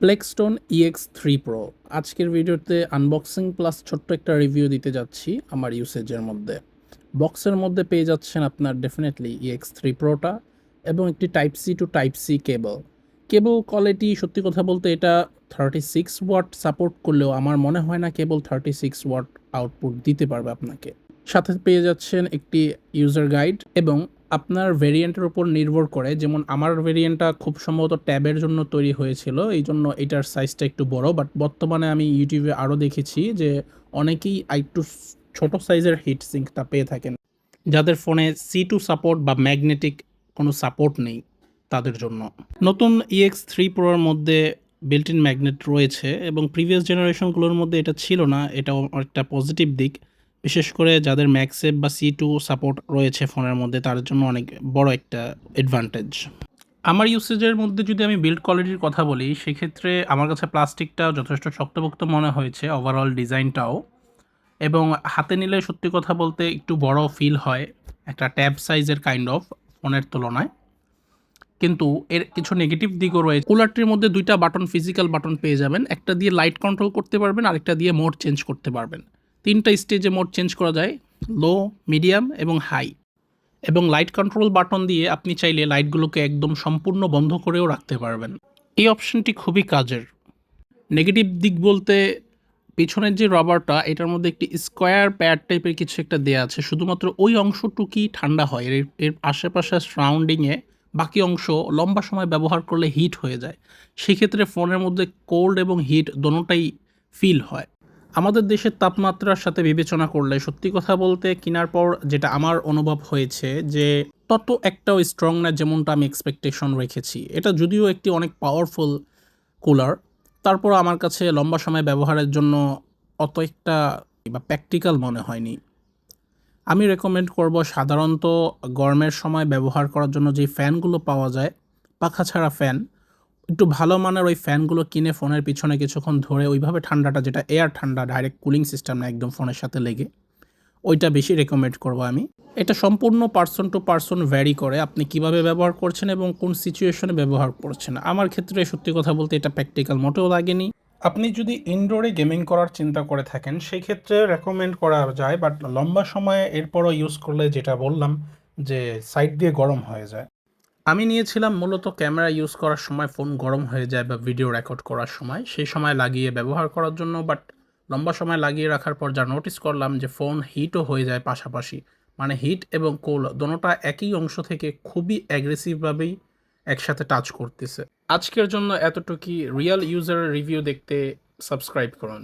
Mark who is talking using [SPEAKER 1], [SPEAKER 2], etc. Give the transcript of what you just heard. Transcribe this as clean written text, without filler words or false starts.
[SPEAKER 1] প্লেক্সটন EX3 Pro আজকের ভিডিওতে unboxing plus ছোট্ট একটা রিভিউ দিতে যাচ্ছি আমার ইউসেজের মধ্যে। বক্সের মধ্যে পেয়ে যাচ্ছেন আপনার ডেফিনেটলি EX3 Proটা এবং একটি type C to type C cable quality সত্যি কথা বলতে এটা 36 ওয়াট সাপোর্ট করলেও আমার মনে হয় না কেবল 36 ওয়াট আউটপুট দিতে পারবে আপনাকে। সাথে পেয়ে যাচ্ছেন একটি ইউজার গাইড এবং আপনার ভেরিয়েন্টের উপর নির্ভর করে, যেমন আমার ভেরিয়েন্টটা খুব সম্ভবত ট্যাবের জন্য তৈরি হয়েছিল, এই জন্য এটার সাইজটা একটু বড়। বাট বর্তমানে আমি ইউটিউবে আরও দেখেছি যে অনেকেই একটু ছোট সাইজের হিট সিঙ্কটা পেয়ে থাকেন, যাদের ফোনে C2 সাপোর্ট বা ম্যাগনেটিক কোনো সাপোর্ট নেই তাদের জন্য। নতুন EX3 Proর মধ্যে বিল্ট ইন ম্যাগনেট রয়েছে এবং প্রিভিয়াস জেনারেশনগুলোর মধ্যে এটা ছিল না। এটাও একটা পজিটিভ দিক, বিশেষ করে যাদের ম্যাগসেফ বা C2 সাপোর্ট রয়েছে ফোনের মধ্যে তাদের জন্য অনেক বড় একটা অ্যাডভান্টেজ। আমার ইউসেজের মধ্যে যদি আমি বিল্ড কোয়ালিটির কথা বলি, সেক্ষেত্রে আমার কাছে প্লাস্টিকটাও যথেষ্ট শক্তপোক্ত মনে হয়েছে, ওভারঅল ডিজাইনটাও, এবং হাতে নিলে সত্যি কথা বলতে একটু বড় ফিল হয় একটা ট্যাব সাইজের কাইন্ড অফ ফোনের তুলনায়। কিন্তু এর কিছু নেগেটিভ দিকও রয়েছে। কুলারটির মধ্যে দুইটা বাটন, ফিজিক্যাল বাটন পেয়ে যাবেন। একটা দিয়ে লাইট কন্ট্রোল করতে পারবেন, আরেকটা দিয়ে মোড চেঞ্জ করতে পারবেন। 3টা স্টেজে মোড চেঞ্জ করা যায়, লো, মিডিয়াম এবং হাই। এবং লাইট কন্ট্রোল বাটন দিয়ে আপনি চাইলে লাইটগুলোকে একদম সম্পূর্ণ বন্ধ করেও রাখতে পারবেন। এই অপশনটি খুবই কাজের। নেগেটিভ দিক বলতে পিছনের যে রবারটা, এটার মধ্যে একটি স্কোয়ার প্যাড টাইপের কিছু একটা দেয়া আছে, শুধুমাত্র ওই অংশটুকুই ঠান্ডা হয়। এর আশেপাশে সারাউন্ডিংয়ে বাকি অংশ লম্বা সময় ব্যবহার করলে হিট হয়ে যায়। সেক্ষেত্রে ফোনের মধ্যে কোল্ড এবং হিট দোনোটাই ফিল হয়। আমাদের দেশের তাপমাত্রার সাথে বিবেচনা করলে সত্যি কথা বলতে কেনার পর যেটা আমার অনুভব হয়েছে যে তত একটাও স্ট্রং না যেমনটা আমি এক্সপেকটেশন রেখেছি। এটা যদিও একটি অনেক পাওয়ারফুল কুলার, তারপর আমার কাছে লম্বা সময় ব্যবহারের জন্য অত একটা বা প্র্যাকটিক্যাল মনে হয়নি। আমি রেকমেন্ড করব সাধারণত গরমের সময় ব্যবহার করার জন্য যে ফ্যানগুলো পাওয়া যায়, পাখা ছাড়া ফ্যান, একটু ভালো মানের ওই ফ্যানগুলো কিনে ফোনের পিছনে কিছুক্ষণ ধরে ওইভাবে ঠান্ডাটা, যেটা এয়ার ঠান্ডা, ডাইরেক্ট কুলিং সিস্টেম না একদম ফোনের সাথে লেগে, ওইটা বেশি রেকমেন্ড করব আমি। এটা সম্পূর্ণ পার্সন টু পার্সন ভ্যারি করে আপনি কিভাবে ব্যবহার করছেন এবং কোন সিচুয়েশনে ব্যবহার করছেন। আমার ক্ষেত্রে সত্যি কথা বলতে এটা প্র্যাকটিক্যাল মোটেও লাগেনি। আপনি যদি ইনডোরে গেমিং করার চিন্তা করে থাকেন সেই ক্ষেত্রে রেকমেন্ড করা যায়, বাট লম্বা সময়ে এরপরও ইউজ করলে যেটা বললাম যে সাইড দিয়ে গরম হয়ে যায়। আমি নিয়েছিলাম মূলত ক্যামেরা ইউজ করার সময় ফোন গরম হয়ে যায় বা ভিডিও রেকর্ড করার সময়, সেই সময় লাগিয়ে ব্যবহার করার জন্য। বাট লম্বা সময় লাগিয়ে রাখার পর যা নোটিস করলাম যে ফোন হিটও হয়ে যায় পাশাপাশি, মানে হিট এবং কোল্ড দোনোটা একই অংশ থেকে খুবই অ্যাগ্রেসিভভাবেই একসাথে টাচ করতেছে। আজকের জন্য এতটুকুই। রিয়েল ইউজার রিভিউ দেখতে সাবস্ক্রাইব করুন।